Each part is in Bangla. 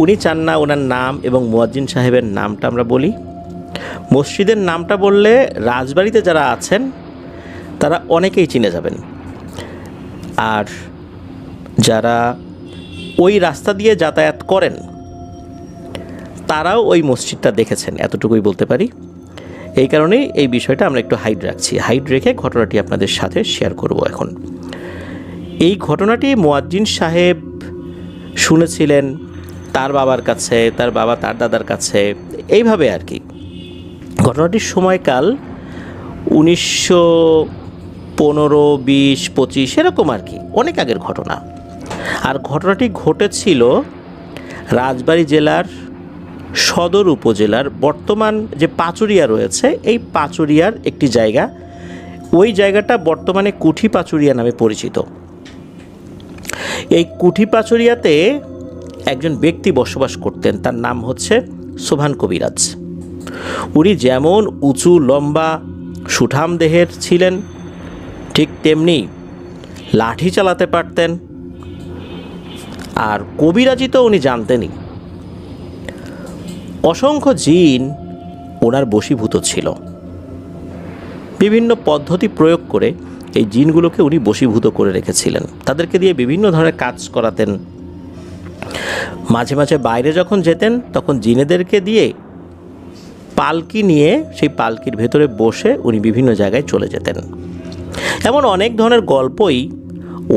উনি চান না ওনার নাম এবং মুয়াজ্জিন সাহেবের নামটা আমরা বলি। মসজিদের নামটা বললে রাজবাড়িতে যারা আছেন তারা অনেকেই চিনে যাবেন, আর যারা ওই রাস্তা দিয়ে যাতায়াত করেন তারাও ওই মসজিদটা দেখেছেন, এতটুকুই বলতে পারি। এই কারণেই এই বিষয়টা আমরা একটু হাইড রাখছি। হাইড রেখে ঘটনাটি আপনাদের সাথে শেয়ার করব। এখন এই ঘটনাটি মুয়াজ্জিন সাহেব শুনেছিলেন তার বাবার কাছে, তার বাবা তার দাদার কাছে, এইভাবে আর কি। ঘটনাটির সময়কাল 1915, 20, 25 এরকম আর কি, অনেক আগের ঘটনা। আর ঘটনাটি ঘটেছিল রাজবাড়ী জেলার সদর উপজেলার বর্তমান যে পাচুরিয়া রয়েছে, এই পাচুরিয়ার একটি জায়গা। ওই জায়গাটা বর্তমানে কুঠি পাচুরিয়া নামে পরিচিত। এই কুঠি পাচুরিয়াতে একজন ব্যক্তি বসবাস করতেন, তার নাম হচ্ছে সোবহান কবিরাজ। উনি যেমন উঁচু লম্বা সুঠাম দেহের ছিলেন, ঠিক তেমনি লাঠি চালাতে পারতেন, আর কবিরাজি তো উনি জানতেনই। অসংখ্য জিন ওনার বশীভূত ছিল। বিভিন্ন পদ্ধতি প্রয়োগ করে এই জিনগুলোকে উনি বশীভূত করে রেখেছিলেন, তাদেরকে দিয়ে বিভিন্ন ধরনের কাজ করাতেন। মাঝে মাঝে বাইরে যখন যেতেন তখন জিনেদেরকে দিয়ে পালকি নিয়ে সেই পালকির ভেতরে বসে উনি বিভিন্ন জায়গায় চলে যেতেন। এমন অনেক ধরনের গল্পই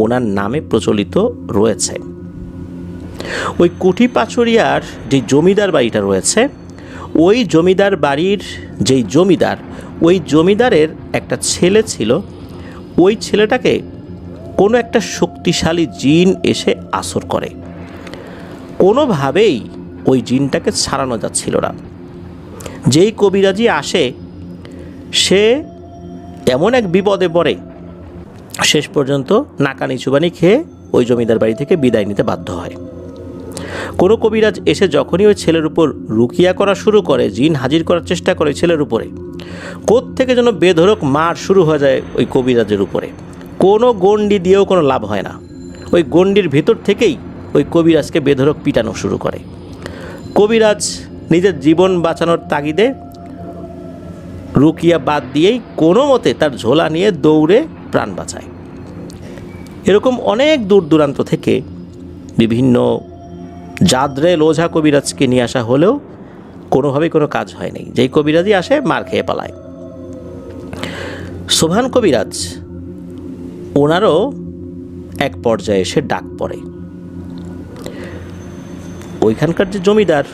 ওনার নামে প্রচলিত রয়েছে। ওই কুঠি পাচুরিয়ার যে জমিদার বাড়িটা রয়েছে, ওই জমিদার বাড়ির যেই জমিদার, ওই জমিদারের একটা ছেলে ছিল। ওই ছেলেটাকে কোনো একটা শক্তিশালী জিন এসে আসর করে। কোনোভাবেই ওই জিনটাকে ছাড়ানো যাচ্ছিল না। যেই কবিরাজি আসে সে এমন এক বিপদে পড়ে, শেষ পর্যন্ত নাকানি চুবানি খেয়ে ওই জমিদার বাড়ি থেকে বিদায় নিতে বাধ্য হয়। কোনো কবিরাজ এসে যখনই ওই ছেলের উপর রুকিয়া করা শুরু করে, জিন হাজির করার চেষ্টা করে ছেলের উপরে, কোত্থেকে যেন বেধড়ক মার শুরু হয়ে যায় ওই কবিরাজের উপরে। কোনো গণ্ডি দিয়েও কোনো লাভ হয় না। ওই গণ্ডির ভিতর থেকেই ওই কবিরাজকে বেধড়ক পিটানো শুরু করে। কবিরাজ নিজের জীবন বাঁচানোর তাগিদে রুকিয়া বাদ দিয়েই কোনো মতে তার ঝোলা নিয়ে দৌড়ে প্রাণ বাঁচায়। এরকম অনেক দূর দূরান্ত থেকে বিভিন্ন জাদরে লোঝা কবিরাজকে নিয়ে আসা হলেও কোনোভাবেই কোনো কাজ হয়নি। যেই কবিরাজই আসে মার খেয়ে পালায়। সোবহান কবিরাজ ওনারও এক পর্যায়ে এসে ডাক পড়ে। ওইখানকার যে জমিদার,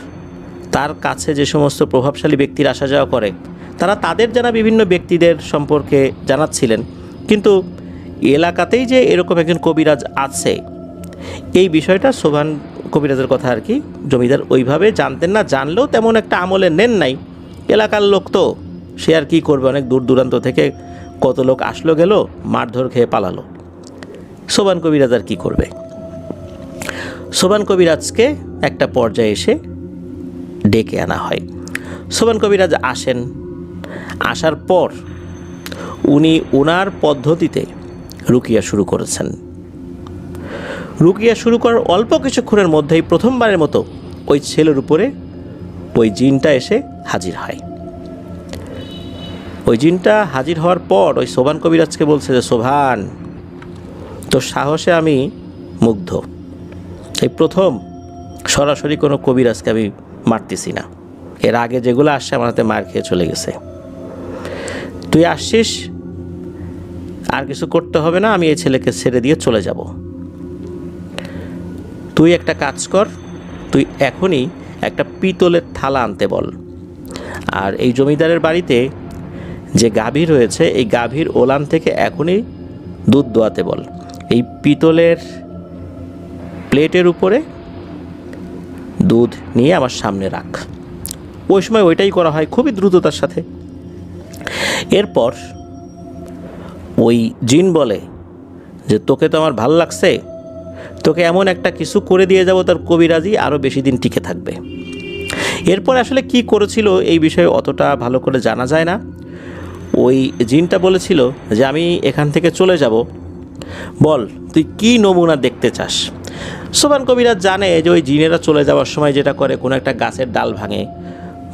তার কাছে যে সমস্ত প্রভাবশালী ব্যক্তির আসা যাওয়া করে, তারা তাদের জানা বিভিন্ন ব্যক্তিদের সম্পর্কে জানাচ্ছিলেন, কিন্তু এলাকাতেই যে এরকম একজন কবিরাজ আছে এই বিষয়টা সোবহান কবিরাজের কথা আর কি জমিদার ওইভাবে জানতেন না। জানলেও তেমন একটা আমলে নেন নাই। এলাকার লোক তো, সে আর কী করবে, অনেক দূর দূরান্ত থেকে কত লোক আসলো গেল, মারধর খেয়ে পালালো। সোবহান কবিরাজ আর কী করবে? সোবহান কবিরাজকে একটা পর্যায়ে এসে ডেকে আনা হয়। সোবহান কবিরাজ আসেন। আসার পর উনি ওনার পদ্ধতিতে রুকিয়া শুরু করেছেন। রুকিয়া শুরু করার অল্প কিছুক্ষণের মধ্যেই প্রথমবারের মতো ওই ছেলের উপরে ওই জিনটা এসে হাজির হয়। ওই জিনটা হাজির হওয়ার পর ওই সোবহান কবিরাজকে বলছে যে, সোবহান, তোর সাহসে আমি মুগ্ধ। এই প্রথম সরাসরি কোনো কবিরাজকে আমি মারতেছি না। এর আগে যেগুলো আসছে আমার হাতে মার খেয়ে চলে গেছে। তুই আসছিস, আর কিছু করতে হবে না, আমি এই ছেলেকে ছেড়ে দিয়ে চলে যাব। তুই একটা কাজ কর, তুই এখনই একটা পিতলের থালা আনতে বল, আর এই জমিদারের বাড়িতে যে গাভী রয়েছে এই গাভীর ওলান থেকে এখনই দুধ দোয়াতে বল। এই পিতলের প্লেটের উপরে দুধ নিয়ে আমার সামনে রাখ। ওই সময় ওইটাই করা হয় খুবই দ্রুততার সাথে। এরপর ওই জিন বলে যে, তোকে তো আমার ভাল লাগছে, তোকে এমন একটা কিছু করে দিয়ে যাব তার কবিরাজি আরও বেশি দিন টিকে থাকবে। এরপর আসলে কি করেছিল এই বিষয়ে অতটা ভালো করে জানা যায় না। ওই জিনটা বলেছিল যে, আমি এখান থেকে চলে যাব, বল তুই কি নমুনা দেখতে চাস। সোবান কবিরাজ জানে যে ওই জিনেরা চলে যাওয়ার সময় যেটা করে, কোনো একটা গাছের ডাল ভাঙে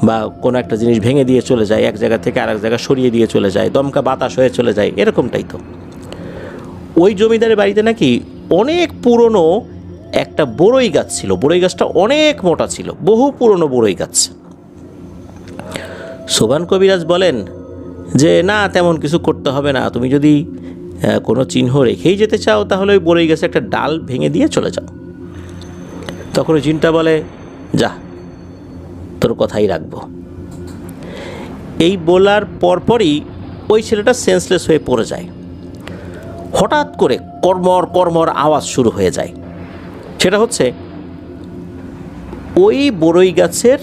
বা কোনো একটা জিনিস ভেঙে দিয়ে চলে যায়, এক জায়গা থেকে আরেক জায়গা সরিয়ে দিয়ে চলে যায়, দমকা বাতাস হয়ে চলে যায়, এরকমটাই তো। ওই জমিদারের বাড়িতে নাকি অনেক পুরনো একটা বড়ই গাছ ছিল। বড়ই গাছটা অনেক মোটা ছিল, বহু পুরনো বড়ই গাছ। সোবান কবিরাজ বলেন যে না, তেমন কিছু করতে হবে না, তুমি যদি কোনো চিহ্ন রেখেই যেতে চাও তাহলে ওই বড়ই গাছে একটা ডাল ভেঙে দিয়ে চলে যাও। তখন ওই জিনটা বলে, যা, তোর কথাই রাখবো। এই বলার পরপরই ওই ছেলেটা সেন্সলেস হয়ে পড়ে যায়। হঠাৎ করে কর্মর কর্মর আওয়াজ শুরু হয়ে যায়। সেটা হচ্ছে ওই বড়ই গাছের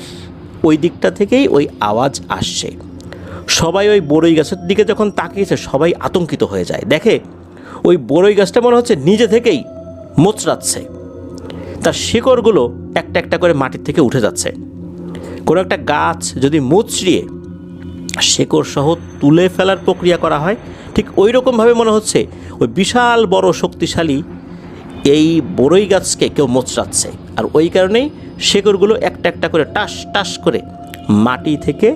ওই দিকটা থেকেই ওই আওয়াজ আসছে। সবাই ওই বড়ই গাছের দিকে যখন তাকিয়েছে সবাই আতঙ্কিত হয়ে যায়। দেখে ওই বড়ই গাছটা মনে হচ্ছে নিজে থেকেই মোচড়াচ্ছে, তার শিকড়গুলো একটা একটা করে মাটির থেকে উঠে যাচ্ছে। কোনো একটা গাছ যদি মুচড়িয়ে শিকড় সহ তুলে ফেলার প্রক্রিয়া করা হয়, ঠিক ওই রকমভাবে মনে হচ্ছে ওই বিশাল বড় শক্তিশালী এই বড়ই গাছকে কেউ মোচড়াচ্ছে। আর ওই কারণেই শিকড়গুলো একটা একটা করে টাস টাস করে মাটি থেকে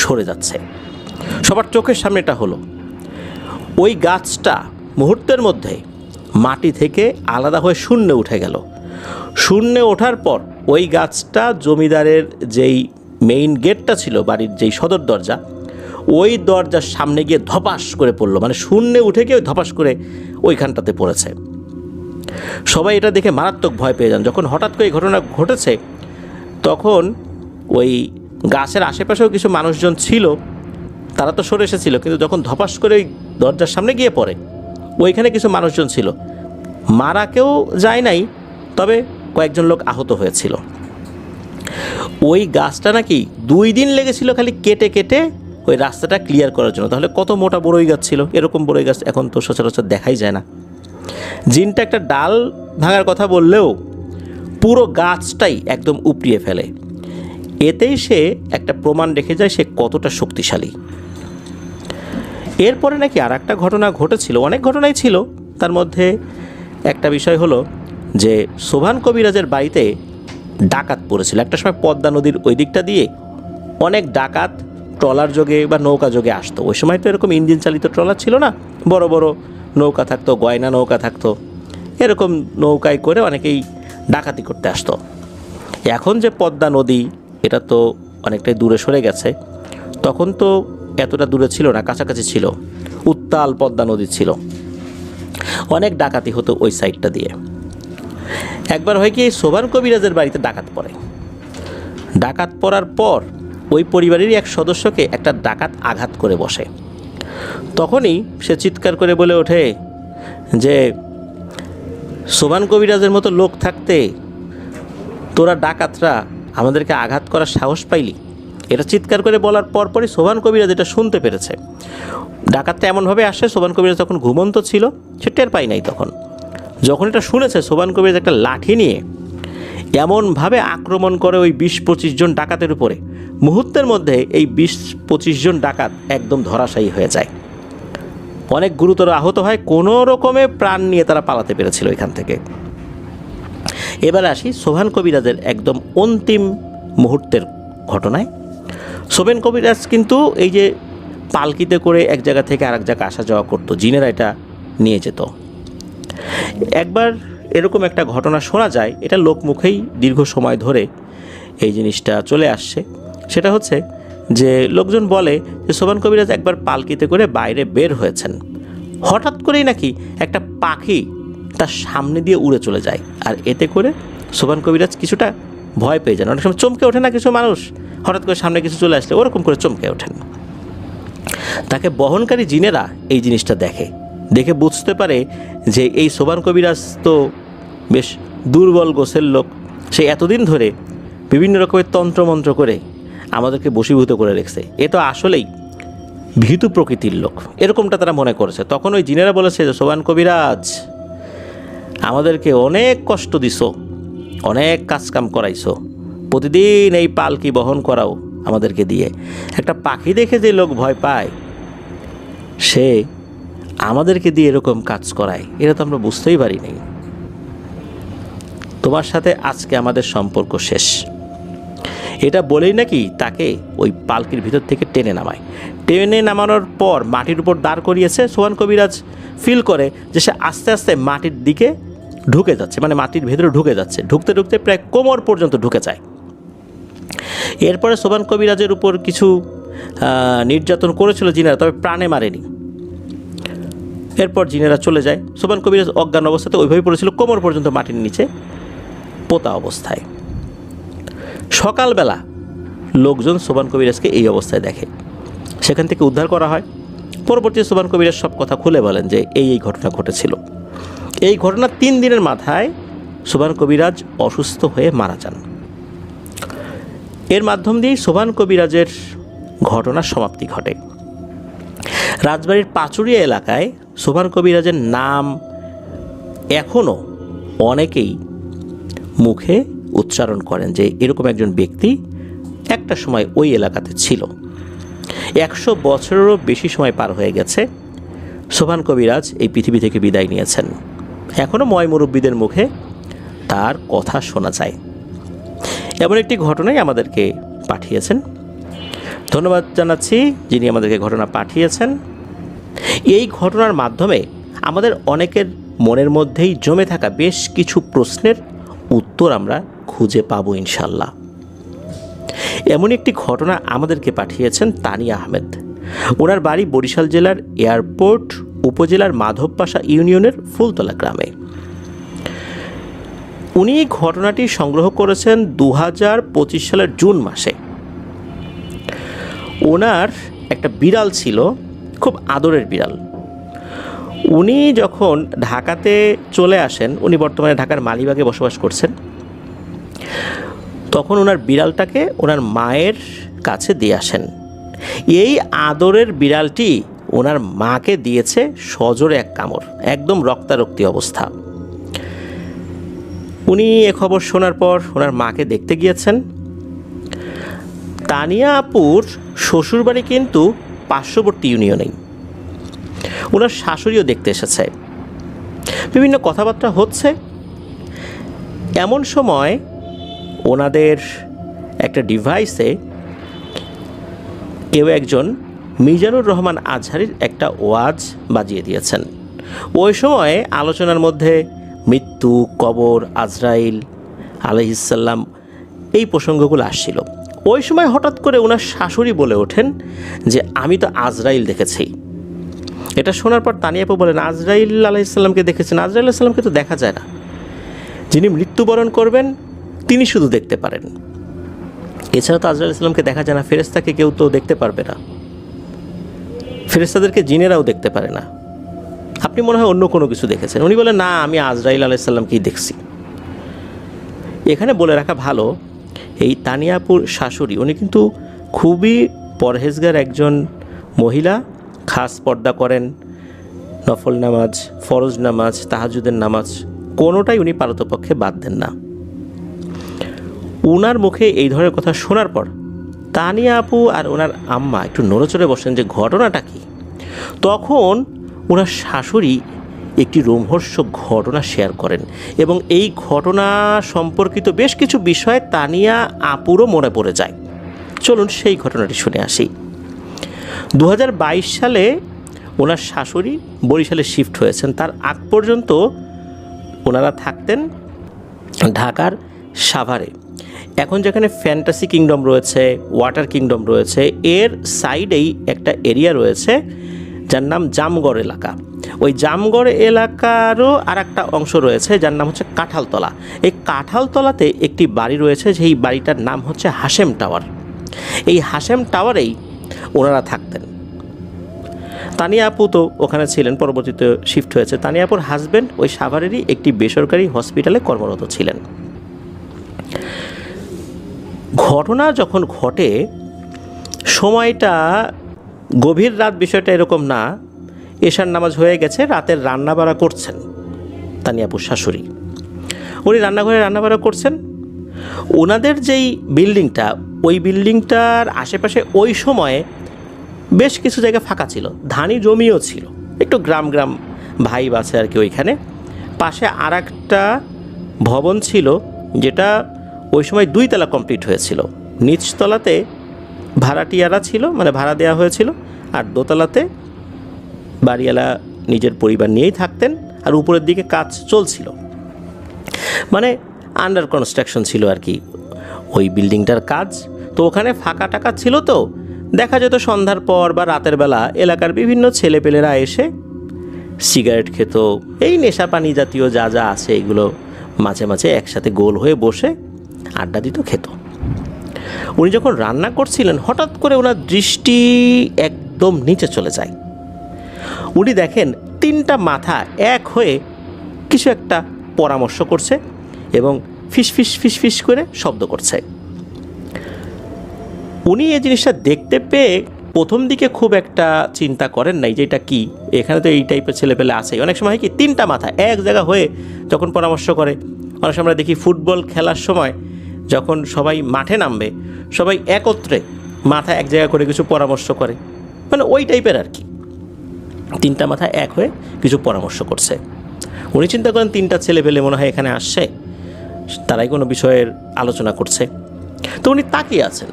সরে যাচ্ছে। সবার চোখের সামনে এটা হলো। ওই গাছটা মুহূর্তের মধ্যে মাটি থেকে আলাদা হয়ে শূন্যে উঠে গেল। শূন্যে ওঠার পর ওই গাছটা জমিদারের যেই মেইন গেটটা ছিল, বাড়ির যেই সদর দরজা, ওই দরজার সামনে গিয়ে ধপাস করে পড়লো। মানে শূন্যে উঠে গিয়ে ধপাস করে ওইখানটাতে পড়েছে। সবাই এটা দেখে মারাত্মক ভয় পেয়ে যান। যখন হঠাৎ করে এই ঘটনা ঘটেছে তখন ওই গাছের আশেপাশেও কিছু মানুষজন ছিল, তারা তো সরে এসেছিল, কিন্তু যখন ধপাস করে ওই দরজার সামনে গিয়ে পড়ে ওইখানে কিছু মানুষজন ছিল। মারা কেউ যায় নাই, তবে কয়েকজন লোক আহত হয়েছিল। ওই গাছটা নাকি 2 দিন লেগেছিল খালি কেটে কেটে ওই রাস্তাটা ক্লিয়ার করার জন্য। তাহলে কত মোটা বড়ই গাছ ছিল! এরকম বড়ই গাছ এখন তো সচরাচর দেখাই যায় না। জিনটা একটা ডাল ভাঙার কথা বললেও পুরো গাছটাই একদম উপড়িয়ে ফেলে। এতেই সে একটা প্রমাণ রেখে যায় সে কতটা শক্তিশালী। এরপরে নাকি আর একটা ঘটনা ঘটেছিল, অনেক ঘটনাই ছিল। তার মধ্যে একটা বিষয় হলো যে সোভান কবিরাজের বাড়িতে ডাকাত পড়েছিল। একটা সময় পদ্মা নদীর ওই দিকটা দিয়ে অনেক ডাকাত ট্রলার যোগে বা নৌকা যোগে আসতো। ওই সময় তো এরকম ইঞ্জিন চালিত ট্রলার ছিল না, বড় বড় নৌকা থাকতো, গয়না নৌকা থাকতো। এরকম নৌকায় করে অনেকেই ডাকাতি করতে আসতো। এখন যে পদ্মা নদী, এটা তো অনেকটাই দূরে সরে গেছে। তখন তো এতটা দূরে ছিল না, কাছাকাছি ছিল, উত্তাল পদ্মা নদী ছিল। অনেক ডাকাতি হতো ওই সাইডটা দিয়ে। একবার হয় কি, সোভান কবিরাজের বাড়িতে ডাকাত পড়ে। ডাকাত পড়ার পর ওই পরিবারেরই এক সদস্যকে একটা ডাকাত আঘাত করে বসে। তখনই সে চিৎকার করে বলে ওঠে যে সোভান কবিরাজের মতো লোক থাকতে তোরা ডাকাতরা আমাদেরকে আঘাত করার সাহস পাইলি। এটা চিৎকার করে বলার পরপরই সোভান কবিরাজ এটা শুনতে পেরেছে। ডাকাতটা এমনভাবে আসে, সোভান কবিরাজ তখন ঘুমন্ত ছিল, সে টের পাই নাই। তখন যখন এটা শুনেছে, সোভান কবিরাজ একটা লাঠি নিয়ে এমনভাবে আক্রমণ করে ওই 20-25 জন ডাকাতের উপরে। মুহূর্তের মধ্যে এই 20-25 জন ডাকাত একদম ধরাশায়ী হয়ে যায়, অনেক গুরুতর আহত হয়। কোনো রকমে প্রাণ নিয়ে তারা পালাতে পেরেছিল এখান থেকে। এবার আসি সোভান কবিরাজের একদম অন্তিম মুহূর্তের ঘটনায়। সোভান কবিরাজ কিন্তু এই যে পালকিতে করে এক জায়গা থেকে আরেক জায়গায় আসা যাওয়া করতো, জিনেরা এটা নিয়ে যেত। একবার এরকম একটা ঘটনা শোনা যায়, এটা লোকমুখেই দীর্ঘ সময় ধরে এই জিনিসটা চলে আসছে। সেটা হচ্ছে যে লোকজন বলে যে সোভান কবিরাজ একবার পালকিতে করে বাইরে বের হয়েছেন, হঠাৎ করেই নাকি একটা পাখি তার সামনে দিয়ে উড়ে চলে যায়। আর এতে করে সোভান কবিরাজ কিছুটা ভয় পেয়ে যান। অনেক সময় চমকে ওঠে না কিছু মানুষ, হঠাৎ করে সামনে কিছু চলে আসলে ওরকম করে চমকে ওঠেন। তাকে বহনকারী জিনেরা এই জিনিসটা দেখে বুঝতে পারে যে এই সোভান কবিরাজ তো বেশ দুর্বল গোছের লোক। সে এতদিন ধরে বিভিন্ন রকমের তন্ত্রমন্ত্র করে আমাদেরকে বশীভূত করে রেখেছে। এ তো আসলেই ভীতু প্রকৃতির লোক, এরকমটা তারা মনে করেছে। তখন ওই জিনেরা বলেছে যে সোভান কবিরাজ, আমাদেরকে অনেক কষ্ট দিছো, অনেক কাজকাম করাইছো, প্রতিদিন এই পালকি বহন করাও আমাদেরকে দিয়ে। একটা পাখি দেখে যে লোক ভয় পায়, সে আমাদেরকে দিয়ে এরকম কাজ করায়, এটা তো আমরা বুঝতেই পারি নাই। তোমার সাথে আজকে আমাদের সম্পর্ক শেষ। এটা বলেই নাকি তাকে ওই পালকির ভিতর থেকে টেনে নামায়। টেনে নামানোর পর মাটির উপর দাঁড় করিয়েছে। সোহান কবিরাজ ফিল করে যে সে আস্তে আস্তে মাটির দিকে ঢুকে যাচ্ছে, মানে মাটির ভেতরে ঢুকে যাচ্ছে। ঢুকতে ঢুকতে প্রায় কোমর পর্যন্ত ঢুকে যায়। এরপরে সোহান কবিরাজের উপর কিছু নির্যাতন করেছিল জিনেরা, তবে প্রাণে মারেনি। এরপর জিনেরা চলে যায়। সোহান কবিরাজ অজ্ঞান অবস্থাতে ওইভাবেই পড়েছিল, কোমর পর্যন্ত মাটির নিচে পোতা অবস্থায়। সকালবেলা লোকজন সোহান কবিরাজকে এই অবস্থায় দেখে, সেখান থেকে উদ্ধার করা হয়। পরবর্তী সোহান কবিরাজ সব কথা খুলে বলেন যে এই ঘটনা ঘটেছিল। এই ঘটনার 3 দিনের মাথায় সোহান কবিরাজ অসুস্থ হয়ে মারা যান। এর মাধ্যম দিয়েই সোহান কবিরাজের ঘটনার সমাপ্তি ঘটে। রাজবাড়ির পাচুরিয়া এলাকায় সোহান কবিরাজের নাম এখনও অনেকেই মুখে উচ্চারণ করেন যে এরকম একজন ব্যক্তি একটা সময় ওই এলাকাতে ছিল। 100 বছরেরও বেশি সময় পার হয়ে গেছে সোহান কবিরাজ এই পৃথিবী থেকে বিদায় নিয়েছেন। এখনও ময় মুরব্বীদের মুখে তার কথা শোনা যায়। এমন একটি ঘটনাই আমাদেরকে পাঠিয়েছেন। ধন্যবাদ জানাচ্ছি যিনি আমাদেরকে ঘটনা পাঠিয়েছেন। এই ঘটনার মাধ্যমে আমাদের অনেকের মনের মধ্যেই জমে থাকা বেশ কিছু প্রশ্নের উত্তর আমরা খুঁজে পাবো ইনশাল্লাহ। এমন একটি ঘটনা আমাদেরকে পাঠিয়েছেন তানিয়া আহমেদ। ওনার বাড়ি বরিশাল জেলার এয়ারপোর্ট উপজেলার মাধবপাশা ইউনিয়নের ফুলতলা গ্রামে। উনি ঘটনাটি সংগ্রহ করেছেন 2025 সালের জুন মাসে। ওনার একটা বিড়াল ছিল, খুব আদরের বিড়াল। উনি যখন ঢাকাতে চলে আসেন, উনি বর্তমানে ঢাকার মালিবাগে বসবাস করছেন, তখন ওনার বিড়ালটাকে ওনার মায়ের কাছে দিয়ে আসেন। এই আদরের বিড়ালটি ওনার মাকে দিয়েছে সজোরে এক কামড়, একদম রক্তারক্তি অবস্থা। উনি এ খবর শোনার পর ওনার মাকে দেখতে গিয়েছেন। তানিয়া আপুর শ্বশুরবাড়ি কিন্তু পার্শ্ববর্তী ইউনিয়নেই। ওনার শাশুড়িও দেখতে এসেছে, বিভিন্ন কথাবার্তা হচ্ছে। এমন সময় ওনাদের একটা ডিভাইসে কেউ একজন মিজানুর রহমান আজহারির একটা ওয়াজ বাজিয়ে দিয়েছেন। ওই সময়ে আলোচনার মধ্যে মৃত্যু, কবর, আজরাইল আলাইহিসসালাম এই প্রসঙ্গগুলো আসছিল। ওই সময় হঠাৎ করে ওনার শাশুড়ি বলে ওঠেন যে আমি তো আজরাইল দেখেছি। এটা শোনার পর তানিয়া আপু বলেন, আজরাইল আলাইহিসসালামকে দেখেছেন? আজরাইল আলাইহিসসালামকে তো দেখা যায় না। যিনি মৃত্যুবরণ করবেন তিনি শুধু দেখতে পারেন, এছাড়া তো আজরাইল আলাইহিসসালামকে দেখা যায় না। ফেরেশতাকে কেউ তো দেখতে পারবে না, ফেরেশতাদেরকে জিনেরাও দেখতে পারে না। আপনি মনে হয় অন্য কোনো কিছু দেখেছেন। উনি বলেন, না, আমি আজরাইল আলাইহিসসালামকেই দেখছি। এখানে বলে রাখা ভালো, এই তানিয়াপুর শাশুড়ি উনি কিন্তু খুবই পরহেজগার একজন মহিলা। খাস পর্দা করেন, নফল নামাজ, ফরজ নামাজ, তাহাজ্জুদের নামাজ কোনোটাই উনি পারতপক্ষে বাদ দেন না। উনার মুখে এই ধরনের কথা শোনার পর তানিয়া আপু আর ওনার আম্মা একটু নড়েচড়ে বসেন যে ঘটনাটা কি। তখন ওনার শাশুড়ি একটি রোমহর্ষক ঘটনা শেয়ার করেন এবং এই ঘটনা সম্পর্কিত বেশ কিছু বিষয় তানিয়া আপুরও মনে পড়ে যায়। চলুন সেই ঘটনাটি শুনে আসি। 2022 সালে ওনার শাশুড়ি বরিশালে শিফট হয়েছেন। তার আগ পর্যন্ত ওনারা থাকতেন ঢাকার সাভারে। এখন যেখানে ফ্যান্টাসি কিংডম রয়েছে, ওয়াটার কিংডম রয়েছে, এর সাইডেই একটা এরিয়া রয়েছে যার নাম জামগড় এলাকা। ওই জামগড় এলাকারও আর একটা অংশ রয়েছে যার নাম হচ্ছে কাঁঠালতলা। এই কাঁঠালতলাতে একটি বাড়ি রয়েছে, যেই বাড়িটার নাম হচ্ছে হাশেম টাওয়ার। এই হাশেম টাওয়ারেই ওনারা থাকতেন। তানিয়া আপু তো ওখানে ছিলেন, পরবর্তীতে শিফট হয়েছে। তানিয়া আপুর হাজব্যান্ড ওই সাভারেরই একটি বেসরকারি হসপিটালে কর্মরত ছিলেন। ঘটনা যখন ঘটে সময়টা গভীর রাত, বিষয়টা এরকম না। এশার নামাজ হয়ে গেছে, রাতের রান্নাবাড়া করছেন তানিয়াপুর শাশুড়ি। উনি রান্নাঘরে রান্নাবাড়া করছেন। ওনাদের যেই বিল্ডিংটা, ওই বিল্ডিংটার আশেপাশে ওই সময়ে বেশ কিছু জায়গা ফাঁকা ছিল, ধানি জমিও ছিল, একটু গ্রাম গ্রাম ভাইব আছে আর কি ওইখানে। পাশে আর একটা ভবন ছিল, যেটা ওই সময় 2 তলা কমপ্লিট হয়েছিল। নিচতলাতে ভাড়াটিয়ারা ছিল, মানে ভাড়া দেওয়া হয়েছিল, আর দোতলাতে বাড়িওয়ালা নিজের পরিবার নিয়েই থাকতেন, আর উপরের দিকে কাজ চলছিল, মানে আন্ডার কনস্ট্রাকশন ছিল আর কি ওই বিল্ডিংটার কাজ। তো ওখানে ফাঁকা টাকা ছিল, তো দেখা যেত সন্ধ্যার পর বা রাতের বেলা এলাকার বিভিন্ন ছেলেপেলেরা এসে সিগারেট খেত, এই নেশা পানি জাতীয় যা যা আছে এগুলো মাঝে মাঝে একসাথে গোল হয়ে বসে আড্ডা দিত, খেত। উনি যখন রান্না করছিলেন হঠাৎ করে ওনার দৃষ্টি একদম নিচে চলে যায়। উনি দেখেন 3টা মাথা এক হয়ে কিছু একটা পরামর্শ করছে এবং ফিস ফিস ফিস ফিস করে শব্দ করছে। উনি এই জিনিসটা দেখতে পেয়ে প্রথম দিকে খুব একটা চিন্তা করেন নাই যে এটা কী, এখানে তো এই টাইপের ছেলেপেলে আছে। অনেক সময় হয় কি 3টা মাথা এক জায়গা হয়ে যখন পরামর্শ করে, অনেক সময় আমরা দেখি ফুটবল খেলার সময় যখন সবাই মাঠে নামবে সবাই একত্রে মাথা এক জায়গা করে কিছু পরামর্শ করে, মানে ওই টাইপের আর কি। 3টা মাথা এক হয়ে কিছু পরামর্শ করছে। উনি চিন্তা করেন 3টা ছেলেপেলে মনে হয় এখানে আসছে, তারাই কোনো বিষয়ের আলোচনা করছে। তো উনি তাকিয়ে আছেন,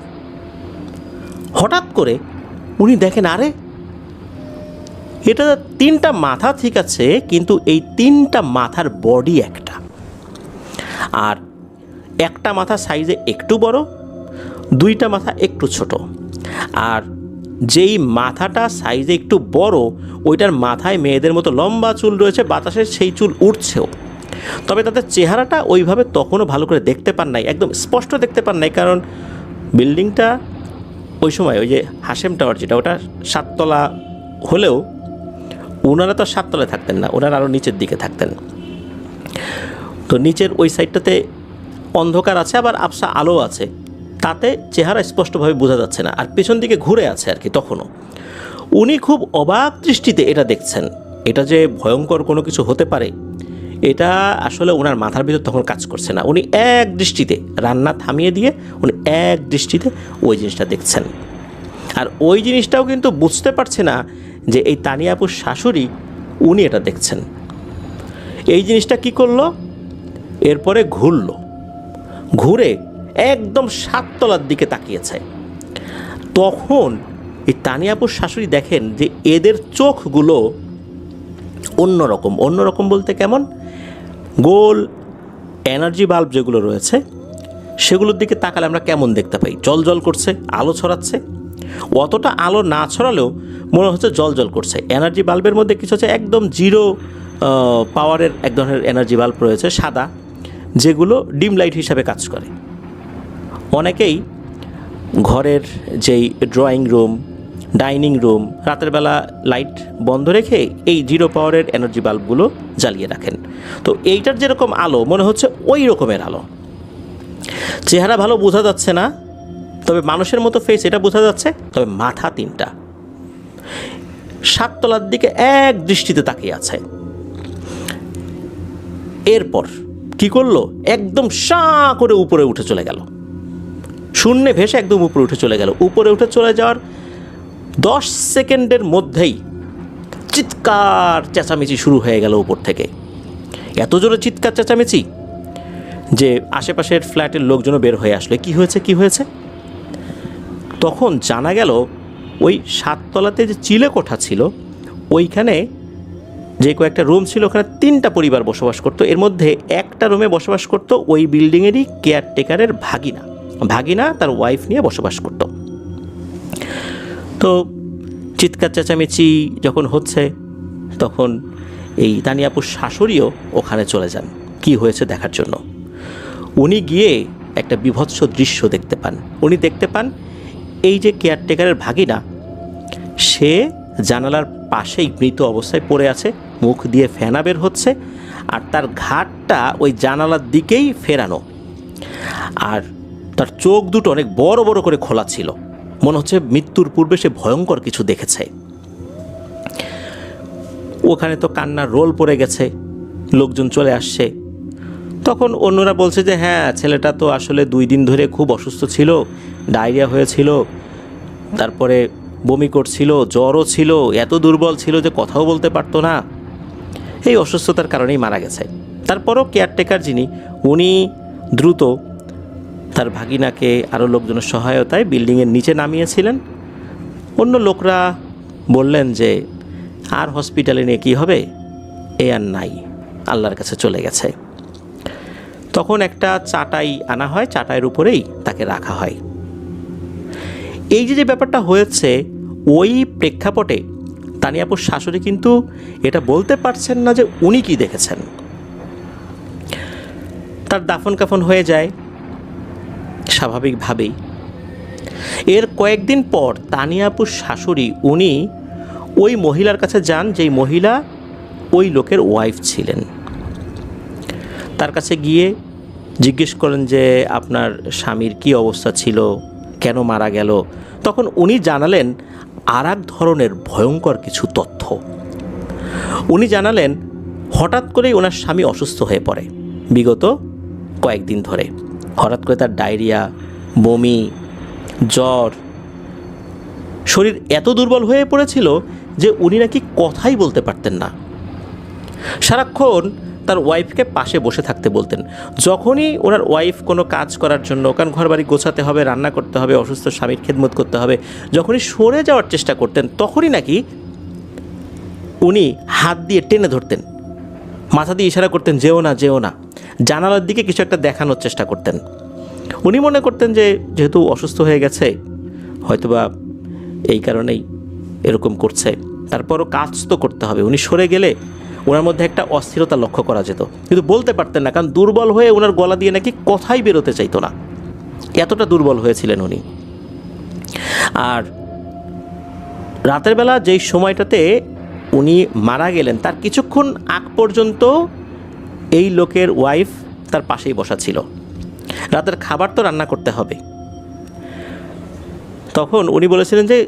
হঠাৎ করে উনি দেখেন আরে এটা 3টা মাথা ঠিক আছে, কিন্তু এই 3টা মাথার বডি একটা, আর একটা মাথা সাইজে একটু বড়, 2টা মাথা একটু ছোট। আর যেই মাথাটা সাইজে একটু বড় ওইটার মাথায় মেয়েদের মতো লম্বা চুল রয়েছে, বাতাসে সেই চুল উঠছেও। তবে তাদের চেহারাটা ওইভাবে তখনও ভালো করে দেখতে পান নাই, একদম স্পষ্ট দেখতে পান নাই, কারণ বিল্ডিংটা ওই সময় ওই যে হাশেম টাওয়ার যেটা, ওটা 7 তলা হলেও ওনারা তো 7 তলায় থাকতেন না, ওনারা আরও নিচের দিকে থাকতেন। তো নিচের ওই সাইডটাতে অন্ধকার আছে, আবার আবসা আলো আছে, তাতে চেহারা স্পষ্টভাবে বোঝা যাচ্ছে না, আর পেছন দিকে ঘুরে আছে আর কি। তখনও উনি খুব অবাক দৃষ্টিতে এটা দেখছেন, এটা যে ভয়ঙ্কর কোনো কিছু হতে পারে এটা আসলে ওনার মাথার ভিতর তখন কাজ করছে না। উনি এক দৃষ্টিতে রান্না থামিয়ে দিয়ে উনি এক দৃষ্টিতে ওই জিনিসটা দেখছেন। আর ওই জিনিসটাও কিন্তু বুঝতে পারছে না যে এই তানিয়া আপুর শাশুড়ি উনি এটা দেখছেন। এই জিনিসটা কি করলো, এরপরে ঘুরে একদম 7 তলার দিকে তাকিয়েছে। তখন এই তানিয়া আপুর শাশুড়ি দেখেন যে এদের চোখগুলো অন্যরকম বলতে কেমন, গোল এনার্জি বাল্ব যেগুলো রয়েছে সেগুলোর দিকে তাকালে আমরা কেমন দেখতে পাই, জল করছে, আলো ছড়াচ্ছে। অতটা আলো না ছড়ালেও মনে হচ্ছে জল করছে। এনার্জি বাল্বের মধ্যে কিছু হচ্ছে একদম 0 পাওয়ারের এক ধরনের এনার্জি বাল্ব রয়েছে সাদা, যেগুলো ডিম লাইট হিসাবে কাজ করে। অনেকেই ঘরের যেই ড্রয়িং রুম, ডাইনিং রুম রাতের বেলা লাইট বন্ধ রেখে এই 0 পাওয়ারের এনার্জি বাল্বগুলো জ্বালিয়ে রাখেন। তো এইটার যেরকম আলো মনে হচ্ছে ওই রকমের আলো। চেহারা ভালো বোঝা যাচ্ছে না, তবে মানুষের মতো ফেস এটা বোঝা যাচ্ছে, তবে মাথা 3টা, 7 তলার দিকে এক দৃষ্টিতে তাকিয়ে আছে। এরপর কি করলো, একদম শাঁ করে উপরে উঠে চলে গেল, শূন্যে ভেসে একদম উপরে উঠে চলে গেল। উপরে উঠে চলে যাওয়ার 10 সেকেন্ডের মধ্যেই চিৎকার চেঁচামেচি শুরু হয়ে গেল উপর থেকে। এত জোরে চিৎকার চেঁচামেচি যে আশেপাশের ফ্ল্যাটের লোকজনও বের হয়ে আসলো, কি হয়েছে। তখন জানা গেল ওই 7 তলাতে যে চিলে কোঠা ছিল ওইখানে যে কয়েকটা রুম ছিল, ওখানে 3টা পরিবার বসবাস করতো। এর মধ্যে একটা রুমে বসবাস করতো ওই বিল্ডিংয়েরই কেয়ারটেকারের ভাগিনা তার ওয়াইফ নিয়ে বসবাস করত। তো চিৎকার চেঁচামেচি যখন হচ্ছে তখন এই তানিয়া আপুর শাশুড়িও ওখানে চলে যান কি হয়েছে দেখার জন্য। উনি গিয়ে একটা বিভৎস দৃশ্য দেখতে পান। উনি দেখতে পান এই যে কেয়ারটেকারের ভাগিনা, সে জানালার পাশেই মৃত অবস্থায় পড়ে আছে, মুখ দিয়ে ফেনা বের হচ্ছে, আর তার ঘাটটা ওই জানালার দিকেই ফেরানো, আর তার চোখ দুটো অনেক বড় বড় করে খোলা ছিল। মনে হচ্ছে মৃত্যুর পূর্বে সে ভয়ঙ্কর কিছু দেখেছে। ওখানে তো কান্নার রোল পড়ে গেছে, লোকজন চলে আসছে। তখন অন্যরা বলছে যে হ্যাঁ, ছেলেটা তো আসলে 2 দিন ধরে খুব অসুস্থ ছিল, ডায়রিয়া হয়েছিল, তারপরে বমি করছিল, জ্বরও ছিল, এত দুর্বল ছিল যে কথাও বলতে পারতো না, এই অসুস্থতার কারণেই মারা গেছে। তারপরও কেয়ারটেকার যিনি, উনি দ্রুত তার ভাগিনাকে আরও লোকজনের সহায়তায় বিল্ডিংয়ের নিচে নামিয়েছিলেন। অন্য লোকরা বললেন যে আর হসপিটালে নিয়ে কী হবে, এ আর নাই, আল্লাহর কাছে চলে গেছে। তখন একটা চাটাই আনা হয়, চাটাইয়ের উপরেই তাকে রাখা হয়। এই যে ব্যাপারটা হয়েছে, ওই প্রেক্ষাপটে তানিয়াপুর শাশুড়ি কিন্তু এটা বলতে পারছেন না যে উনি কি দেখেছেন। তার দাফন কাফন হয়ে যায় স্বাভাবিকভাবেই। এর কয়েকদিন পর তানিয়াপুর শাশুড়ি উনি ওই মহিলার কাছে যান, যেই মহিলা ওই লোকের ওয়াইফ ছিলেন। তার কাছে গিয়ে জিজ্ঞেস করেন যে আপনার স্বামীর কি অবস্থা ছিল, কেন মারা গেল। তখন উনি জানালেন আর এক ধরনের ভয়ঙ্কর কিছু তথ্য। উনি জানালেন হঠাৎ করেই ওনার স্বামী অসুস্থ হয়ে পড়ে বিগত কয়েকদিন ধরে। হঠাৎ করে তার ডায়রিয়া, বমি, জ্বর, শরীর এত দুর্বল হয়ে পড়েছিল যে উনি নাকি কথাই বলতে পারতেন না। সারাক্ষণ তার ওয়াইফকে পাশে বসে থাকতে বলতেন। যখনই ওনার ওয়াইফ কোনো কাজ করার জন্য, কারণ ঘরবাড়ি গোছাতে হবে, রান্না করতে হবে, অসুস্থ স্বামীর খেদমত করতে হবে, যখনই সরে যাওয়ার চেষ্টা করতেন তখনই নাকি উনি হাত দিয়ে টেনে ধরতেন, মাথা দিয়ে ইশারা করতেন যেও না যেও না, জানালার দিকে কিছু একটা দেখানোর চেষ্টা করতেন। উনি মনে করতেন যে যেহেতু অসুস্থ হয়ে গেছে হয়তোবা এই কারণেই এরকম করছে, তারপরও কাজ তো করতে হবে। উনি সরে গেলে ওনার মধ্যে একটা অস্থিরতা লক্ষ্য করা যেত, কিন্তু বলতে পারতেন না, কারণ দুর্বল হয়ে ওনার গলা দিয়ে নাকি কথাই বেরোতে চাইতো না, এতটা দুর্বল হয়েছিলেন উনি। আর রাতের বেলা যেই সময়টাতে উনি মারা গেলেন তার কিছুক্ষণ আগ পর্যন্ত এই লোকের ওয়াইফ তার পাশেই বসা ছিল। রাতের খাবার তো রান্না করতে হবে। তখন উনি বলেছিলেন যে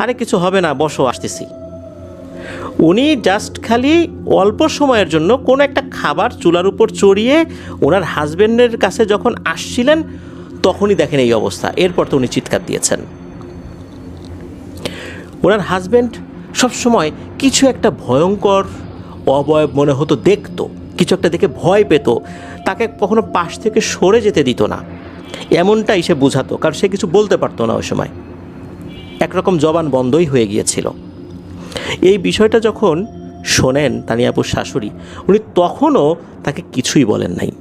আরে কিছু হবে না, বসো, আসতেছি। উনি জাস্ট খালি অল্প সময়ের জন্য কোনো একটা খাবার চুলার উপর চড়িয়ে ওনার হাজব্যান্ডের কাছে যখন আসছিলেন তখনই দেখেন এই অবস্থা। এরপর তো উনি চিৎকার দিয়েছেন। ওনার হাজব্যান্ড সবসময় কিছু একটা ভয়ঙ্কর অবয়ব মনে হতো, দেখতো কিছু একটা দেখে ভয় পেত, তাকে কখনো পাশ থেকে সরে যেতে দিত না, এমনটাই সে বোঝাতো, কারণ সে কিছু বলতে পারতো না ওই সময়, একরকম জবান বন্ধই হয়ে গিয়েছিল। এই বিষয়টা যখন শোনেন তানিয়াপুর শাশুড়ি, উনি তখনও তাকে কিছুই বলেন নাই,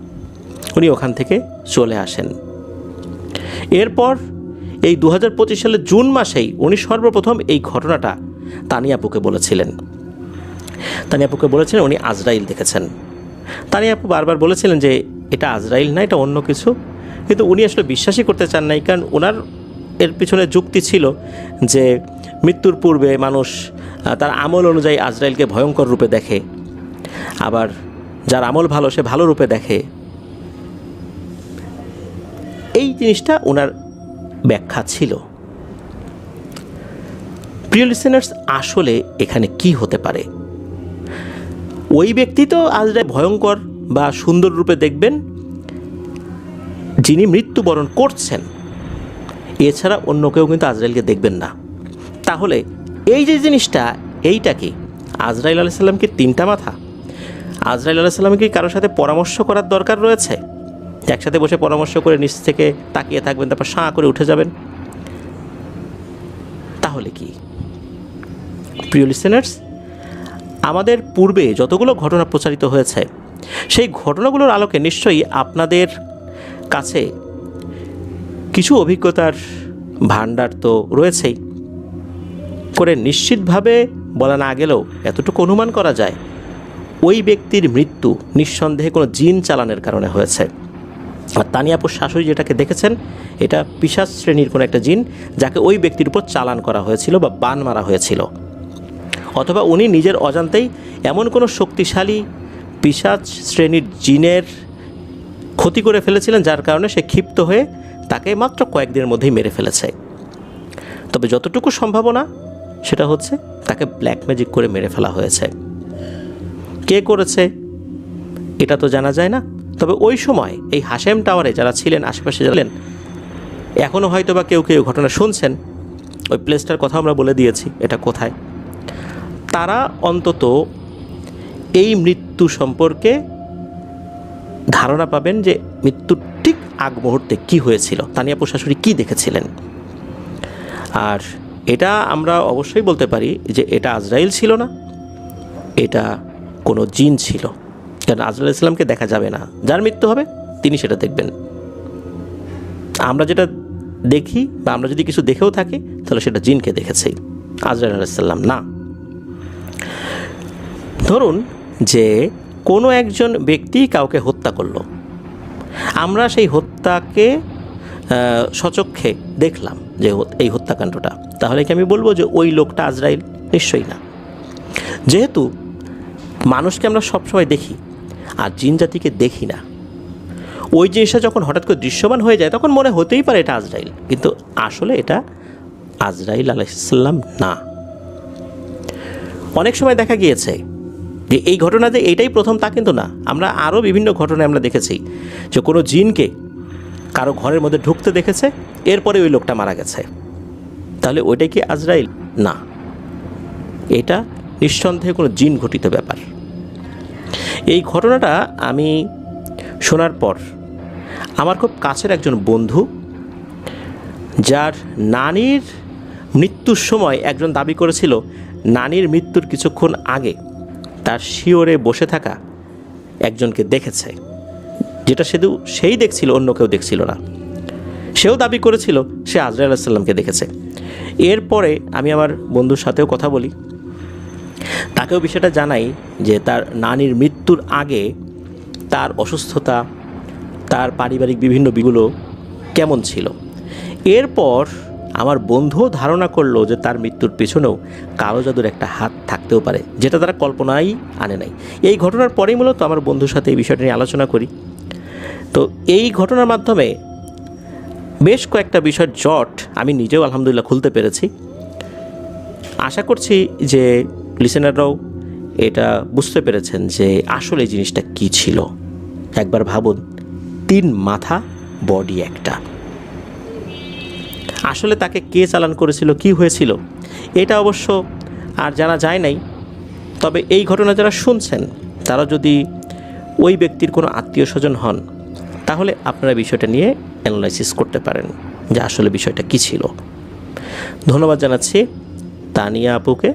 উনি ওখান থেকে চলে আসেন। এরপর এই 2025 সালের জুন মাসেই উনি সর্বপ্রথম এই ঘটনাটা তানিয়াপুকে বলেছিলেন। তানিয়াপুকে বলেছিলেন উনি আজরাইল দেখেছেন। তানিয়াপু বারবার বলেছিলেন যে এটা আজরাইল না, এটা অন্য কিছু, কিন্তু উনি আসলে বিশ্বাসই করতে চান নাই, কারণ ওনার এর পিছনে যুক্তি ছিল যে মৃত্যুর পূর্বে মানুষ তার আমল অনুযায়ী আজরাইলকে ভয়ঙ্কর রূপে দেখে, আবার যার আমল ভালো সে ভালো রূপে দেখে। এই জিনিসটা ওনার ব্যাখ্যা ছিল। প্রিয় লিসেনার্স, আসলে এখানে কি হতে পারে? ওই ব্যক্তি তো আজরাইল ভয়ঙ্কর বা সুন্দর রূপে দেখবেন যিনি মৃত্যুবরণ করছেন, এছাড়া অন্য কেউ কিন্তু আজরাইলকে দেখবেন না। তাহলে এই যে জিনিসটা, এইটা কি আজরাইল আলাইহিস সালাম কি তিনটা মাথা? আজরাইল আলাইহিস সালাম কি কারোর সাথে পরামর্শ করার দরকার রয়েছে? একসাথে বসে পরামর্শ করে নিচ থেকে তাকিয়ে থাকবেন, তারপর সাঁ করে উঠে যাবেন? তাহলে কি? প্রিয় লিসেনার্স, আমাদের পূর্বে যতগুলো ঘটনা প্রচারিত হয়েছে সেই ঘটনাগুলোর আলোকে নিশ্চয়ই আপনাদের কাছে কিছু অভিজ্ঞতার ভাণ্ডার তো রয়েছেই। করে নিশ্চিতভাবে বলা না গেলেও এতটুকু অনুমান করা যায় ওই ব্যক্তির মৃত্যু নিঃসন্দেহে কোনো জিন চালানের কারণে হয়েছে। আর তানিয়াপুর শাশুড়ি যেটাকে দেখেছেন এটা পিশাচ শ্রেণীর কোনো একটা জিন, যাকে ওই ব্যক্তির উপর চালান করা হয়েছিল বা বান মারা হয়েছিল, অথবা উনি নিজের অজান্তেই এমন কোনো শক্তিশালী পিশাচ শ্রেণীর জিনের ক্ষতি করে ফেলেছিলেন যার কারণে সে ক্ষিপ্ত হয়ে তাকে মাত্র কয়েকদিনের মধ্যেই মেরে ফেলেছে। তবে যতটুকু সম্ভাবনা সেটা হচ্ছে তাকে ব্ল্যাক ম্যাজিক করে মেরে ফেলা হয়েছে। কে করেছে এটা তো জানা যায় না। তবে ওই সময় এই হাশেম টাওয়ারে যারা ছিলেন, আশেপাশে ছিলেন, এখনও হয়তো বা কেউ কেউ ঘটনা শুনছেন, ওই প্লেসটার কথা আমরা বলে দিয়েছি এটা কোথায়, তারা অন্তত এই মৃত্যু সম্পর্কে ধারণা পাবেন যে মৃত্যুর ঠিক আগ মুহূর্তে কী হয়েছিল, তানিয়া আপু শাশুড়ি কী দেখেছিলেন। আর এটা আমরা অবশ্যই বলতে পারি যে এটা আজরাইল ছিল না, এটা কোনো জিন ছিল। কারণ আজরাইল ইসলামকে দেখা যাবে না, যার মৃত্যু হবে তিনি সেটা দেখবেন। আমরা যেটা দেখি বা আমরা যদি কিছু দেখেও থাকি তাহলে সেটা জিনকে দেখেছি, আজরাইল আলাইহিসসালাম না। ধরুন যে কোনো একজন ব্যক্তি কাউকে হত্যা করলো, আমরা সেই হত্যাকে সচক্ষে দেখলাম যে এই হত্যাকাণ্ডটা, তাহলে কি আমি বলবো যে ওই লোকটা আজরাইল? নিশ্চয়ই না। যেহেতু মানুষকে আমরা সবসময় দেখি আর জিন জাতিকে দেখি না, ওই জিনিসটা যখন হঠাৎ করে দৃশ্যমান হয়ে যায় তখন মনে হতেই পারে এটা আজরাইল, কিন্তু আসলে এটা আজরাইল আলাইহিসসালাম না। অনেক সময় দেখা গিয়েছে যে এই ঘটনা যে এইটাই প্রথম তা কিন্তু না, আমরা আরও বিভিন্ন ঘটনায় আমরা দেখেছি যে কোনো জিনকে কারো ঘরের মধ্যে ঢুকতে দেখেছে, এরপরে ওই লোকটা মারা গেছে। তাহলে ওইটাই কি আজরাইল? না, এটা নিঃসন্দেহে কোনো জিন ঘটিত ব্যাপার। এই ঘটনাটা আমি শোনার পর আমার খুব কাছের একজন বন্ধু, যার নানির মৃত্যুর সময় একজন দাবি করেছিল নানির মৃত্যুর কিছুক্ষণ আগে তার শিওরে বসে থাকা একজনকে দেখেছে, যেটা শুধু সেই দেখছিল, অন্য কেউ দেখছিল না। সেও দাবি করেছিল সে আজরাইল আলাইহিস সালামকে দেখেছে। এরপরে আমি আমার বন্ধুর সাথেও কথা বলি, তাকেও বিষয়টা জানাই যে তার নানির মৃত্যুর আগে তার অসুস্থতা, তার পারিবারিক বিভিন্ন বিগুলো কেমন ছিল। এরপর আমার বন্ধুও ধারণা করলো যে তার মৃত্যুর পেছনেও কালো জাদুর একটা হাত থাকতেও পারে, যেটা তারা কল্পনাই আনে নাই। এই ঘটনার পরেই মূলত আমার বন্ধুর সাথে এই বিষয়টা নিয়ে আলোচনা করি। তো এই ঘটনার মাধ্যমে বেশ কয়েকটা বিষয়ের জট আমি নিজেও আলহামদুলিল্লাহ খুলতে পেরেছি। আশা করছি যে লিসেনাররাও এটা বুঝতে পেরেছেন যে আসলে এই জিনিসটা কী ছিল। একবার ভাবুন, 3 মাথা বডি একটা, আসলে তাকে কে চালান করেছিল, কি হয়েছিল, এটা অবশ্য আর জানা যায় নাই। তবে এই ঘটনা যারা শুনছেন তারা যদি ওই ব্যক্তির কোনো আত্মীয় স্বজন হন, তাহলে আপনারা বিষয়টা নিয়ে অ্যানালাইসিস করতে পারেন যে আসলে বিষয়টা কী ছিল। ধন্যবাদ জানাচ্ছি তানিয়া আপুকে।